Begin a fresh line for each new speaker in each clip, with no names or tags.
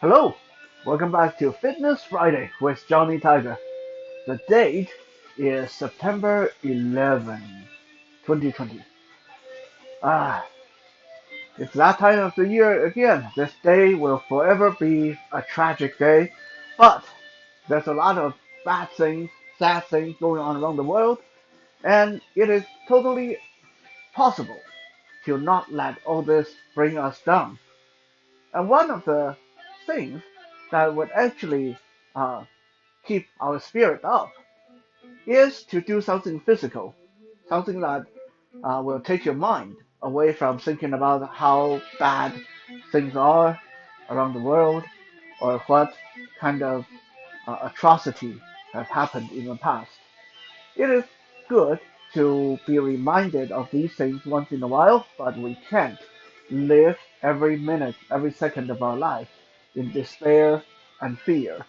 Hello, welcome back to Fitness Friday with Johnny Tiger. The date is September 11, 2020. Ah, it's that time of the year again. This day will forever be a tragic day, but there's a lot of bad things, sad things going on around the world, and it is totally possible to not let all this bring us down. And one of the things that would actually uh, keep our spirit up is to do something physical, something that will take your mind away from thinking about how bad things are around the world or what kind of atrocity has happened in the past. It is good to be reminded of these things once in a while, but we can't live every minute, every second of our life in despair and fear.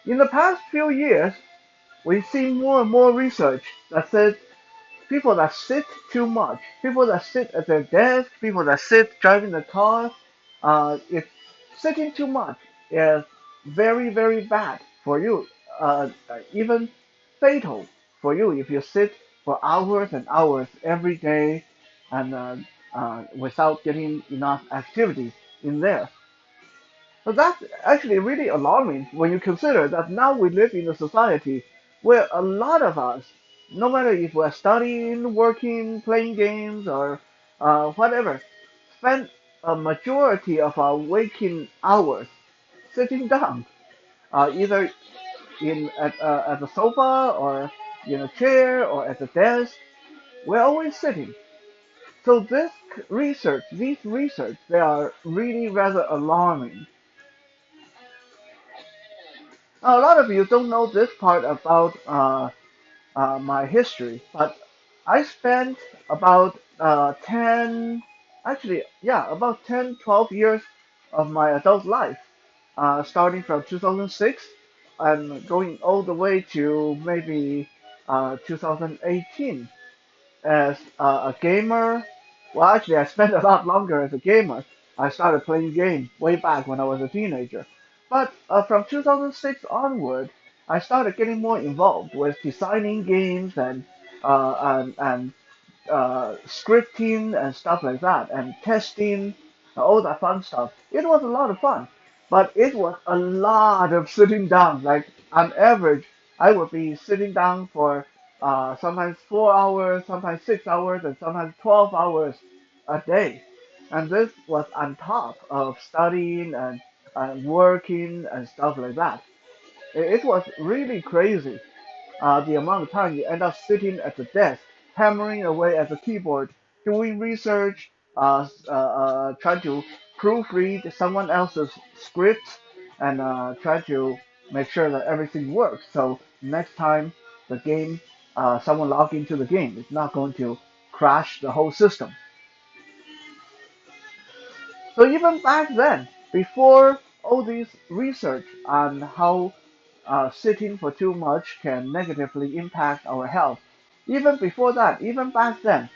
In the past few years, we've seen more and more research that says people that sit too much, people that sit at their desk, people that sit driving the car, if sitting too much is very, very bad for you, even fatal for you if you sit for hours and hours every day and without getting enough activity in there. So that's actually really alarming when you consider that now we live in a society where a lot of us, no matter if we're studying, working, playing games, or whatever, spend a majority of our waking hours sitting down, either at the sofa or in a chair or at the desk. We're always sitting. So these research, they are really rather alarming. A lot of you don't know this part about my history, but I spent about 10, actually, yeah, about 10, 12 years of my adult life, starting from 2006 and going all the way to maybe 2018 as a gamer. Well, actually, I spent a lot longer as a gamer. I started playing games way back when I was a teenager. But from 2006 onward, I started getting more involved with designing games and scripting and stuff like that, and testing, all that fun stuff. It was a lot of fun, but it was a lot of sitting down. Like on average, I would be sitting down for sometimes 4 hours, sometimes 6 hours, and sometimes 12 hours a day. And this was on top of studying and working and stuff like that. It was really crazy the amount of time you end up sitting at the desk, hammering away at the keyboard, doing research, trying to proofread someone else's script, and try to make sure that everything works. So next time the game, someone log into the game, it's not going to crash the whole system. So even back then, before all this research on how sitting for too much can negatively impact our health, even before that, even back then,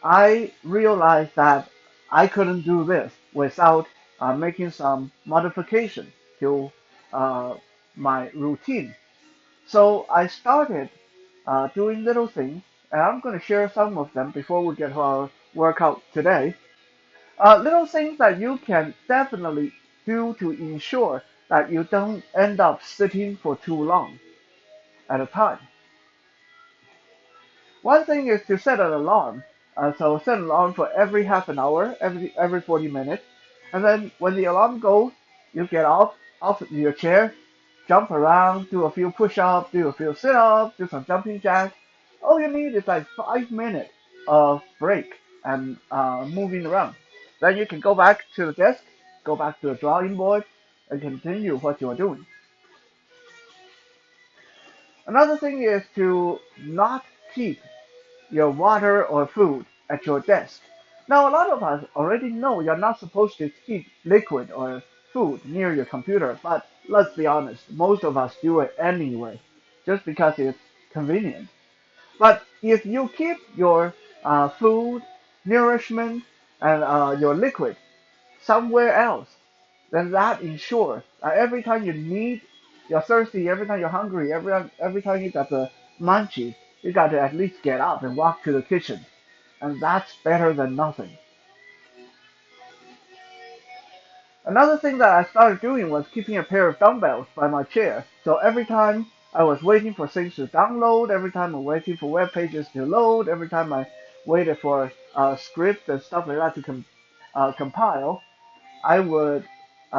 I realized that I couldn't do this without making some modification to uh, my routine. So I started doing little things, and I'm going to share some of them before we get to our workout today. Little things that you can definitely do to ensure that you don't end up sitting for too long at a time. One thing is to set an alarm. So set an alarm for every half an hour, every 40 minutes, and then when the alarm goes, you get off your chair, jump around, do a few push-ups, do a few sit-ups, do some jumping jacks. All you need is like 5 minutes of break and moving around. Then you can go back to the desk, go back to the drawing board, and continue what you are doing. Another thing is to not keep your water or food at your desk. Now, a lot of us already know you're not supposed to keep liquid or food near your computer, but let's be honest, most of us do it anyway, just because it's convenient. But if you keep your food, nourishment, and your liquid somewhere else, then that ensures every time you're thirsty, every time you're hungry, every time you got the munchies, you got to at least get up and walk to the kitchen, and that's better than nothing. Another thing that I started doing was keeping a pair of dumbbells by my chair. So every time I was waiting for things to download, every time I'm waiting for web pages to load, every time I waited for script and stuff like that to compile, I would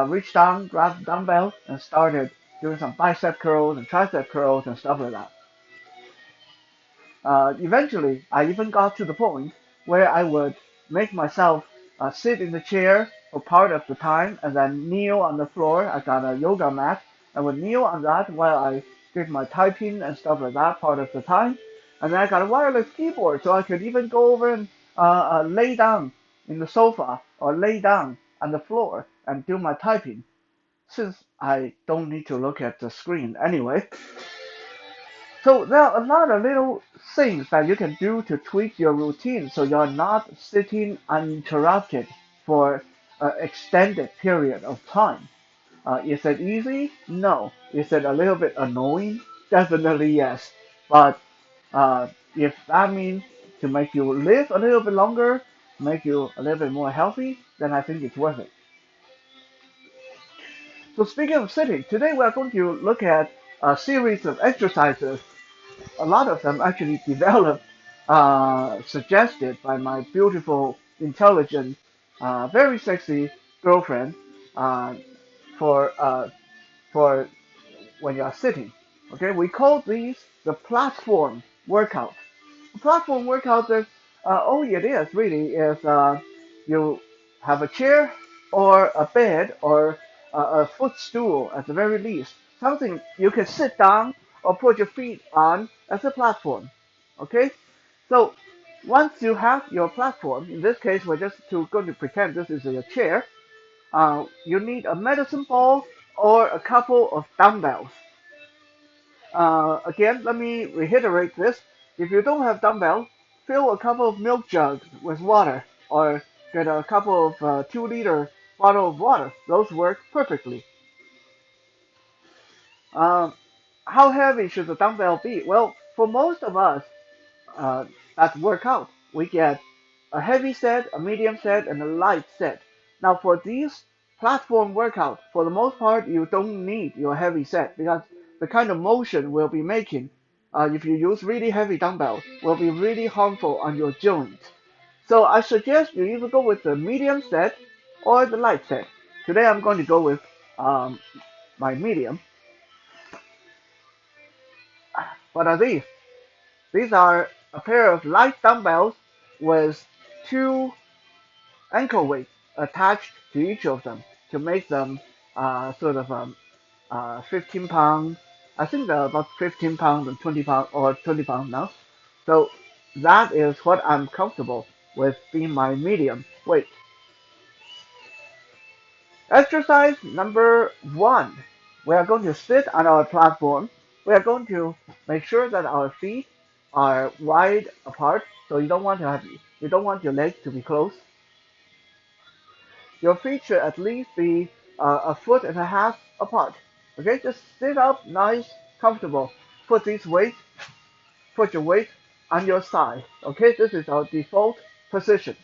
reach down, grab the dumbbell, and started doing some bicep curls and tricep curls and stuff like that. Eventually, I even got to the point where I would make myself sit in the chair for part of the time and then kneel on the floor. I got a yoga mat. I would kneel on that while I did my typing and stuff like that part of the time. And then I got a wireless keyboard, so I could even go over and lay down in the sofa or lay down on the floor and do my typing, since I don't need to look at the screen anyway. So there are a lot of little things that you can do to tweak your routine so you're not sitting uninterrupted for an extended period of time. Is it easy? No. Is it a little bit annoying? Definitely yes. But if that means to make you live a little bit longer, make you a little bit more healthy, then I think it's worth it. So speaking of sitting, today we are going to look at a series of exercises, a lot of them actually developed, suggested by my beautiful, intelligent, very sexy girlfriend, uh, for for when you are sitting. Okay, we call these the platform workout. The platform workout is all it is really is you have a chair or a bed or a footstool at the very least, something you can sit down or put your feet on as a platform. Okay, so once you have your platform, in this case we're just going to pretend this is a chair. You need a medicine ball or a couple of dumbbells. Again, let me reiterate this. If you don't have dumbbell, fill a couple of milk jugs with water or get a couple of 2-liter bottle of water. Those work perfectly. Um, how heavy should the dumbbell be? Well, for most of us uh, that work out, we get a heavy set, a medium set, and a light set. Now, for these platform workout, for the most part, you don't need your heavy set because the kind of motion we'll be making, if you use really heavy dumbbell, will be really harmful on your joints. So I suggest you either go with the medium set or the light set. Today I'm going to go with um, my medium. What are these? These are a pair of light dumbbells with two ankle weights attached to each of them to make them sort of 15 pounds. I think they're about 15 pounds and 20 pounds or 20 pounds now. So that is what I'm comfortable with being my medium weight. Exercise number one. We are going to sit on our platform. We are going to make sure that our feet are wide apart. So you don't want your legs to be close. Your feet should at least be a foot and a half apart. Okay, just sit up nice, comfortable. Put these weights, put your weight on your side. Okay, this is our default position.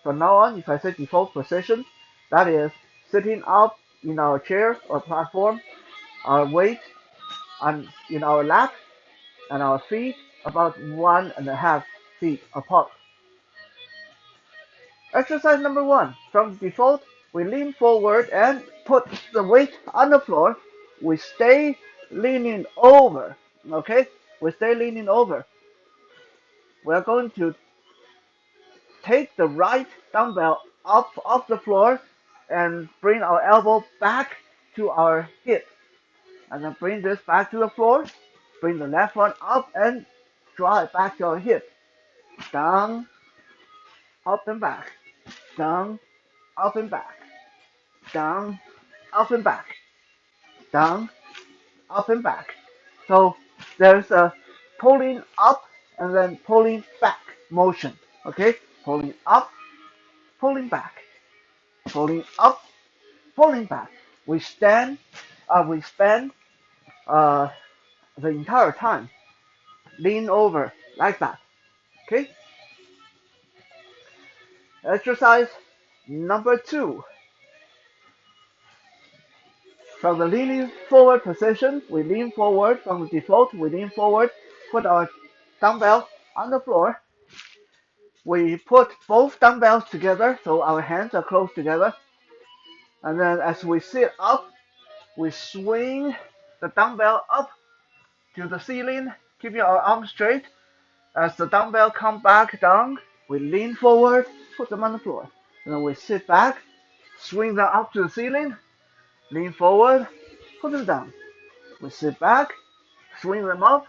From now on, if I say default position, that is sitting up in our chair or platform, our weight on in our lap, and our feet about 1.5 feet apart. Exercise number one. From default, we lean forward and put the weight on the floor. We stay leaning over. Okay? We stay leaning over. We are going to take the right dumbbell up off the floor and bring our elbow back to our hip. And then bring this back to the floor. Bring the left one up and draw it back to our hip. Down, up and back. Down, up and back. Down, up and back. Down, up and back. So there's a pulling up and then pulling back motion. Okay? Pulling up, pulling back. pulling up, pulling back. We stand, we spend uh, the entire time lean over like that. Okay. Exercise number 2. From the leaning forward position, we lean forward. From the default, we lean forward. Put our dumbbell on the floor. We put both dumbbells together so our hands are close together. And then as we sit up, we swing the dumbbell up to the ceiling, keeping our arms straight. As the dumbbell come back down, we lean forward, put them on the floor. And then we sit back, swing them up to the ceiling, lean forward, put them down. We sit back, swing them up,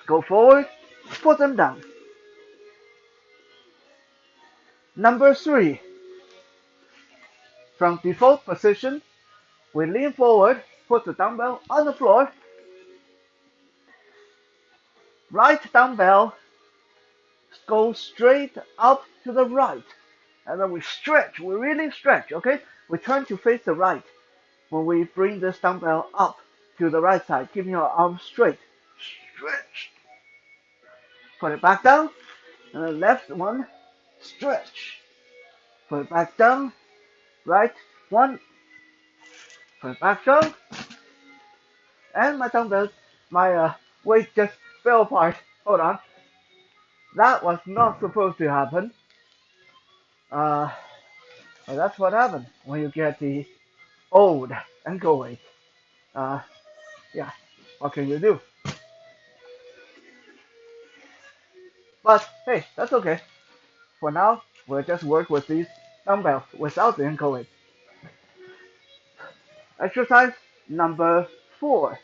go forward, put them down. Number 3. From default position, we lean forward, put the dumbbell on the floor. Right dumbbell goes straight up to the right. And then we stretch, we really stretch, okay? We turn to face the right when we bring this dumbbell up to the right side, keeping our arms straight. Stretch. Put it back down. And the left one, stretch. Put it back down. Right one. Put it back down. And my dumbbell, my weight just fell apart. Hold on. That was not supposed to happen. But that's what happens when you get the old ankle weight. Yeah, what can you do? But hey, that's okay. For now, we'll just work with these dumbbells without the ankle weight. Exercise number 4.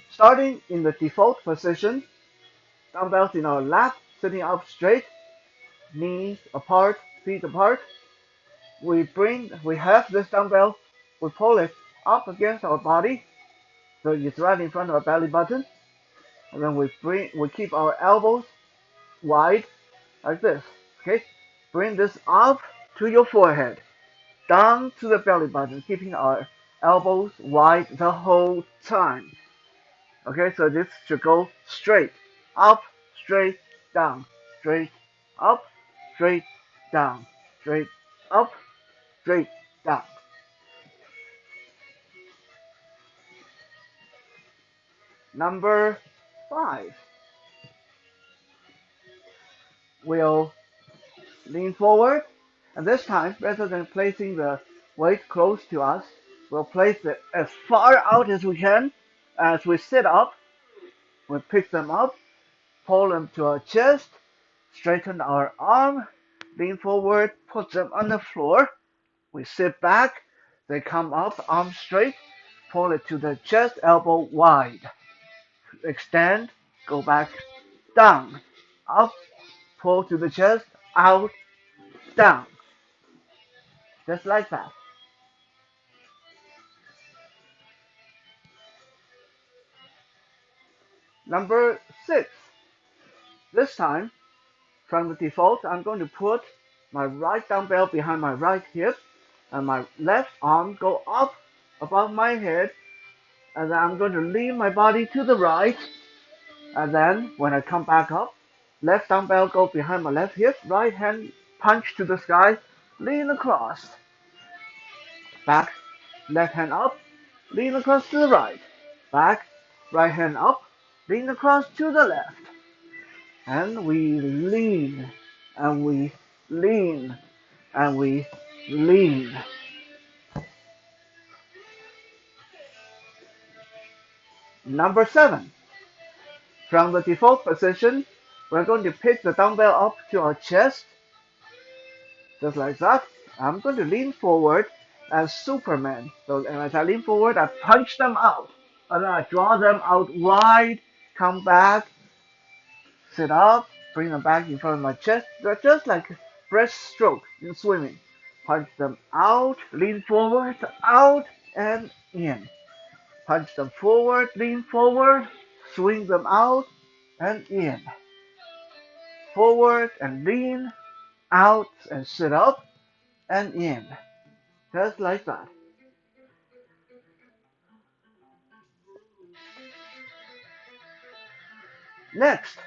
Starting in the default position, dumbbells in our lap, sitting up straight, knees apart, feet apart. We have this dumbbell, we pull it up against our body, so it's right in front of our belly button, and then we keep our elbows wide like this. Okay, bring this up to your forehead, down to the belly button, keeping our elbows wide the whole time. Okay, so this should go straight up, straight down, straight up, straight down, straight up, straight down. Number 5. We'll lean forward, and this time, rather than placing the weight close to us, we'll place it as far out as we can. As we sit up, we pick them up, pull them to our chest, straighten our arm, lean forward, put them on the floor. We sit back, they come up, arm straight, pull it to the chest, elbow wide. Extend, go back, down, up, pull to the chest, out, down. Just like that. Number 6. This time, from the default, I'm going to put my right dumbbell behind my right hip and my left arm go up above my head, and then I'm going to lean my body to the right, and then when I come back up, left dumbbell go behind my left hip, right hand punch to the sky, lean across, back, left hand up, lean across to the right, back, right hand up, lean across to the left, and we lean, and we lean, and we lean. Number 7. From the default position, we're going to pick the dumbbell up to our chest, just like that. I'm going to lean forward as Superman. So as I lean forward, I punch them out, and then I draw them out wide, come back, sit up, bring them back in front of my chest. They're just like breaststroke in swimming. Punch them out, lean forward, out, and in. Punch them forward, lean forward, swing them out, and in. Forward and lean, out and sit up and in. Just like that. Next,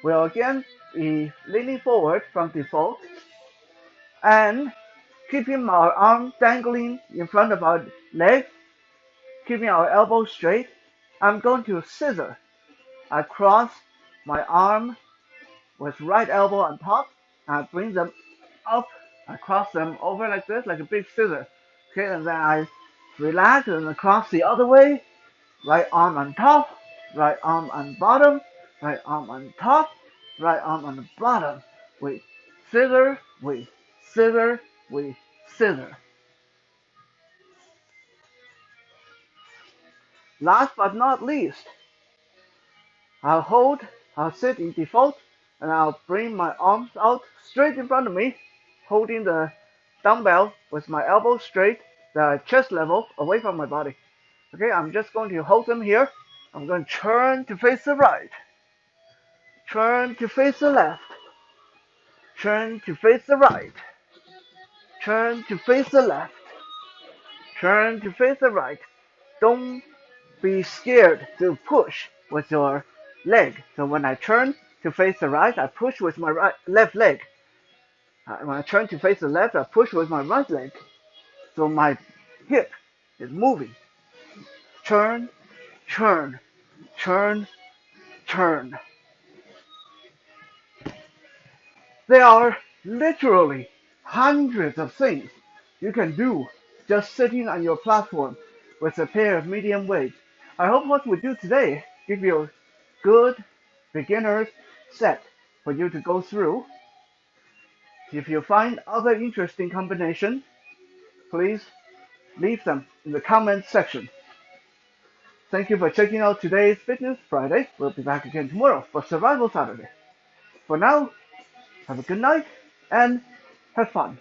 we'll again be leaning forward from default and keeping our arm dangling in front of our leg, keeping our elbow straight. I'm going to scissor across my arm with right elbow on top and bring them up, across them over like this, like a big scissor. Okay, and then I relax and across the other way, right arm on top, right arm on bottom, right arm on top, right arm on the bottom. We scissor, we scissor, we scissor. Last but not least, I'll sit in default, and I'll bring my arms out straight in front of me, holding the dumbbell with my elbows straight, the chest level away from my body. Okay, I'm just going to hold them here. I'm going to turn to face the right, turn to face the left, turn to face the right, turn to face the left, turn to face the right. Don't be scared to push with your leg. So when I turn to face the right, I push with my left leg. When I turn to face the left, I push with my right leg. So my hip is moving. Turn, turn, turn, turn. There are literally hundreds of things you can do just sitting on your platform with a pair of medium weights. I hope what we do today gives you a good beginner's set for you to go through. If you find other interesting combinations, please leave them in the comments section. Thank you for checking out today's Fitness Friday. We'll be back again tomorrow for Survival Saturday. For now, have a good night and have fun.